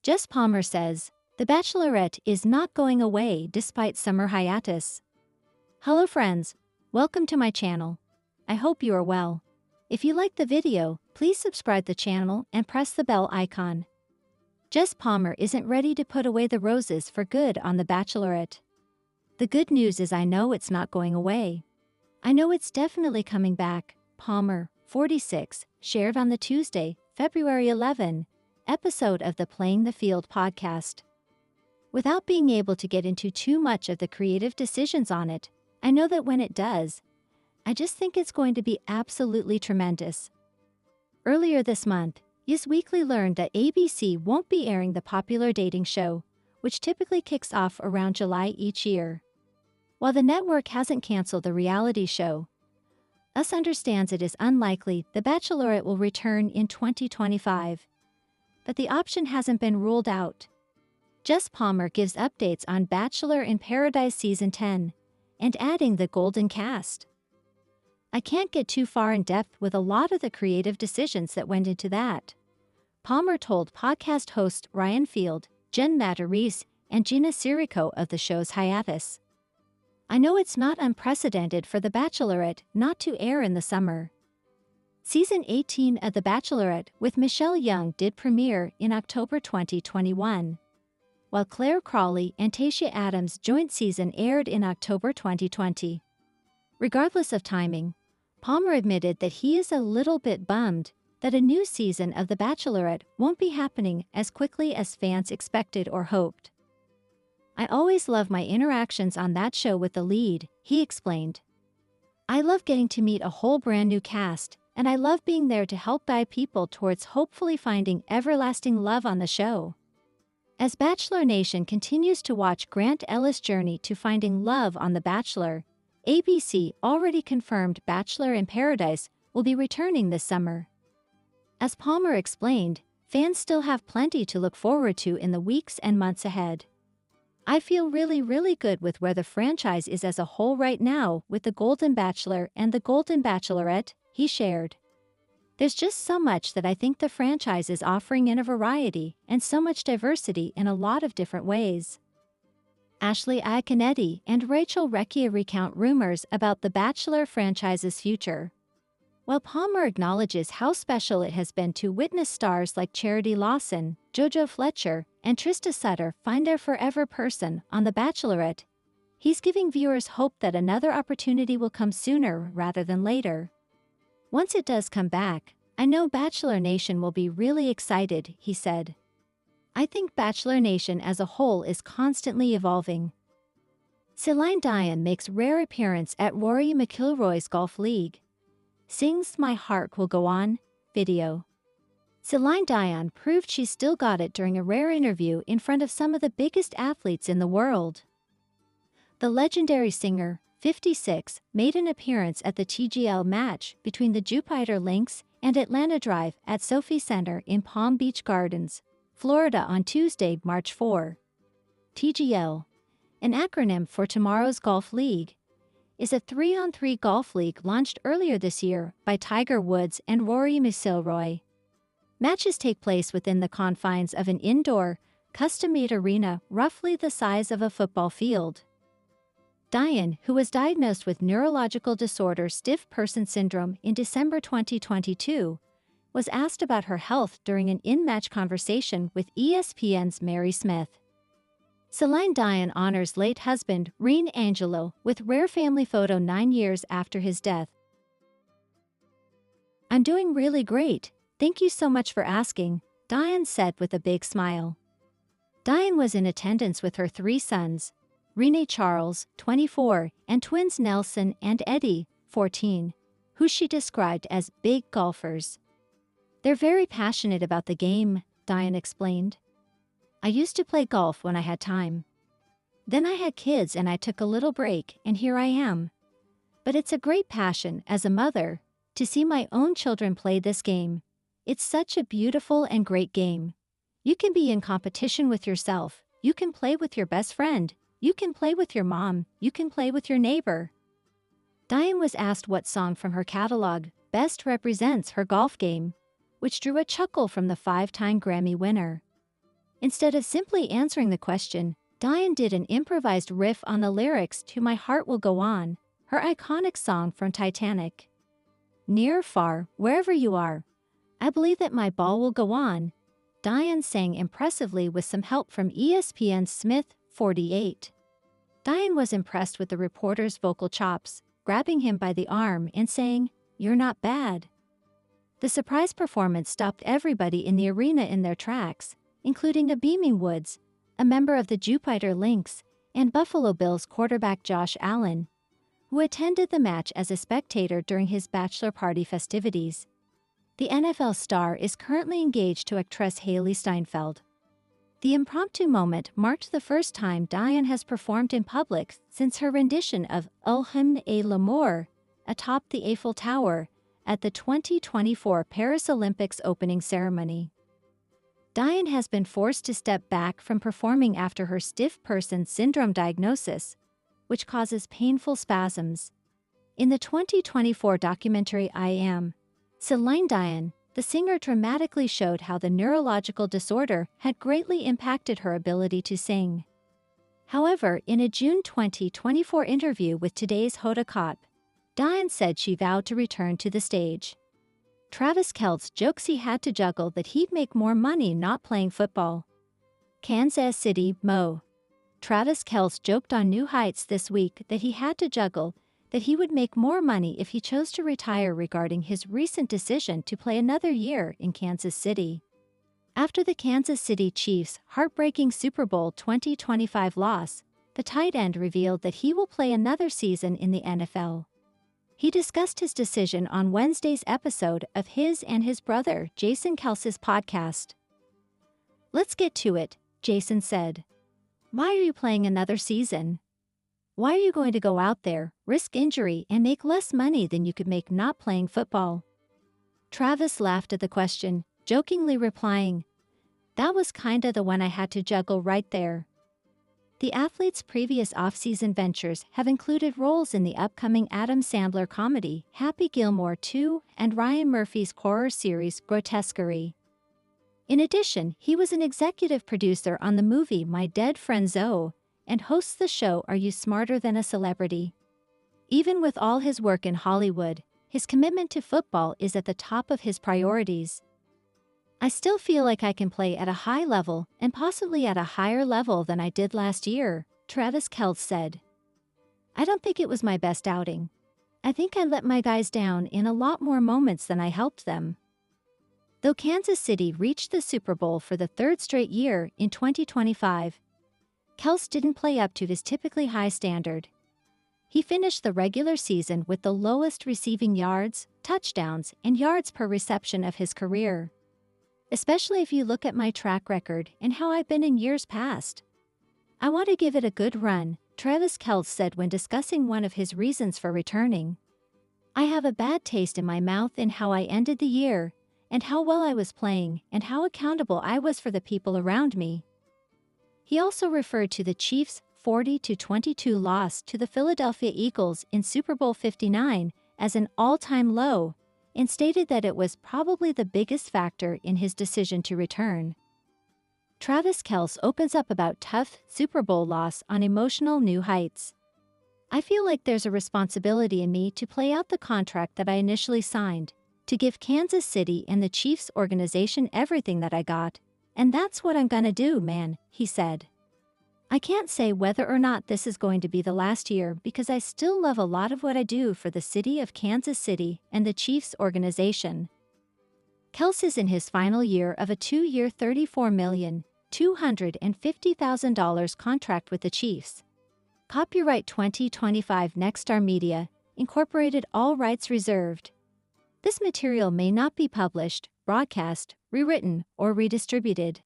Jess Palmer says, The Bachelorette is not going away despite summer hiatus. Hello friends, welcome to my channel. I hope you are well. If you like the video, please subscribe the channel and press the bell icon. Jess Palmer isn't ready to put away the roses for good on The Bachelorette. The good news is I know it's not going away. I know it's definitely coming back, Palmer, 46, shared on the Tuesday, February 11, episode of the Playing the Field podcast. Without being able to get into too much of the creative decisions on it, I know that when it does, I just think it's going to be absolutely tremendous. Earlier this month, Yes Weekly learned that ABC won't be airing the popular dating show, which typically kicks off around July each year. While the network hasn't canceled the reality show, Us understands it is unlikely The Bachelorette will return in 2025. But the option hasn't been ruled out. Jess Palmer gives updates on Bachelor in Paradise Season 10, and adding the Golden Cast. I can't get too far in depth with a lot of the creative decisions that went into that, Palmer told podcast host Ryan Field, Jen Matarese, and Gina Sirico of the show's Hiatus. I know it's not unprecedented for The Bachelorette not to air in the summer. Season 18 of The Bachelorette with Michelle Young did premiere in October 2021, while Claire Crawley and Tayshia Adams' joint season aired in October 2020. Regardless of timing, Palmer admitted that he is a little bit bummed that a new season of The Bachelorette won't be happening as quickly as fans expected or hoped. I always love my interactions on that show with the lead, he explained. I love getting to meet a whole brand new cast, and I love being there to help guide people towards hopefully finding everlasting love on the show. As Bachelor Nation continues to watch Grant Ellis' journey to finding love on The Bachelor, ABC already confirmed Bachelor in Paradise will be returning this summer. As Palmer explained, fans still have plenty to look forward to in the weeks and months ahead. I feel really good with where the franchise is as a whole right now with The Golden Bachelor and The Golden Bachelorette, he shared. There's just so much that I think the franchise is offering in a variety and so much diversity in a lot of different ways. Ashley Iaconetti and Rachel Recchia recount rumors about the Bachelor franchise's future. While Palmer acknowledges how special it has been to witness stars like Charity Lawson, JoJo Fletcher, and Trista Sutter find their forever person on The Bachelorette, he's giving viewers hope that another opportunity will come sooner rather than later. Once it does come back, I know Bachelor Nation will be really excited, he said. I think Bachelor Nation as a whole is constantly evolving. Celine Dion makes rare appearance at Rory McIlroy's Golf League. Sings My Heart Will Go On video. Celine Dion proved she still got it during a rare interview in front of some of the biggest athletes in the world. The legendary singer, 56, made an appearance at the TGL match between the Jupiter Lynx and Atlanta Drive at Sophie Center in Palm Beach Gardens, Florida on Tuesday, March 4. TGL, an acronym for Tomorrow's Golf League, is a 3-on-3 golf league launched earlier this year by Tiger Woods and Rory McIlroy. Matches take place within the confines of an indoor, custom-made arena roughly the size of a football field. Dion, who was diagnosed with neurological disorder stiff person syndrome in December 2022, was asked about her health during an in-match conversation with ESPN's Mary Smith. Celine Dion honors late husband Rene Angelo with rare family photo 9 years after his death. I'm doing really great, thank you so much for asking, Dion said with a big smile. Dion was in attendance with her 3 sons, Rene Charles, 24, and twins Nelson and Eddie, 14, who she described as big golfers. They're very passionate about the game, Dion explained. I used to play golf when I had time. Then I had kids and I took a little break, and here I am. But it's a great passion as a mother to see my own children play this game. It's such a beautiful and great game. You can be in competition with yourself, you can play with your best friend, you can play with your mom, you can play with your neighbor. Dion was asked what song from her catalog best represents her golf game, which drew a chuckle from the 5-time Grammy winner. Instead of simply answering the question, Diane did an improvised riff on the lyrics to My Heart Will Go On, her iconic song from Titanic. Near or far, wherever you are, I believe that my ball will go on, Diane sang impressively with some help from ESPN's Smith, 48. Diane was impressed with the reporter's vocal chops, grabbing him by the arm and saying, "You're not bad." The surprise performance stopped everybody in the arena in their tracks, including a beaming Woods, a member of the Jupiter Lynx, and Buffalo Bills quarterback Josh Allen, who attended the match as a spectator during his bachelor party festivities. The NFL star is currently engaged to actress Haley Steinfeld. The impromptu moment marked the first time Diane has performed in public since her rendition of "O Hymne à l'amour" atop the Eiffel Tower at the 2024 Paris Olympics opening ceremony. Diane has been forced to step back from performing after her stiff person syndrome diagnosis, which causes painful spasms. In the 2024 documentary I Am, Celine Dion, the singer dramatically showed how the neurological disorder had greatly impacted her ability to sing. However, in a June 2024 interview with today's Hoda Kotb, Diane said she vowed to return to the stage. Travis Kelce jokes he had to juggle that he'd make more money not playing football. Kansas City, Mo. Travis Kelce joked on New Heights this week that he had to juggle that he would make more money if he chose to retire regarding his recent decision to play another year in Kansas City. After the Kansas City Chiefs' heartbreaking Super Bowl 2025 loss, the tight end revealed that he will play another season in the NFL. He discussed his decision on Wednesday's episode of his and his brother Jason Kelce's podcast. "Let's get to it," Jason said. "Why are you playing another season? Why are you going to go out there, risk injury, and make less money than you could make not playing football?" Travis laughed at the question, jokingly replying, "That was kinda the one I had to juggle right there." The athlete's previous off-season ventures have included roles in the upcoming Adam Sandler comedy Happy Gilmore 2 and Ryan Murphy's horror series Grotesquerie. In addition, he was an executive producer on the movie My Dead Friend Zoe and hosts the show Are You Smarter Than a Celebrity? Even with all his work in Hollywood, his commitment to football is at the top of his priorities. "I still feel like I can play at a high level and possibly at a higher level than I did last year," Travis Kelce said. "I don't think it was my best outing. I think I let my guys down in a lot more moments than I helped them." Though Kansas City reached the Super Bowl for the third straight year in 2025, Kelce didn't play up to his typically high standard. He finished the regular season with the lowest receiving yards, touchdowns, and yards per reception of his career. "Especially if you look at my track record and how I've been in years past. I want to give it a good run," Travis Kelce said when discussing one of his reasons for returning. "I have a bad taste in my mouth in how I ended the year, and how well I was playing, and how accountable I was for the people around me." He also referred to the Chiefs' 40-22 loss to the Philadelphia Eagles in Super Bowl 59 as an all-time low, and stated that it was probably the biggest factor in his decision to return. Travis Kelce opens up about tough Super Bowl loss on emotional New Heights. "I feel like there's a responsibility in me to play out the contract that I initially signed, to give Kansas City and the Chiefs organization everything that I got, and that's what I'm gonna do, man," he said. "I can't say whether or not this is going to be the last year because I still love a lot of what I do for the city of Kansas City and the Chiefs organization." Kelce is in his final year of a 2-year $34,250,000 contract with the Chiefs. Copyright 2025 Nexstar Media, Incorporated, all rights reserved. This material may not be published, broadcast, rewritten, or redistributed.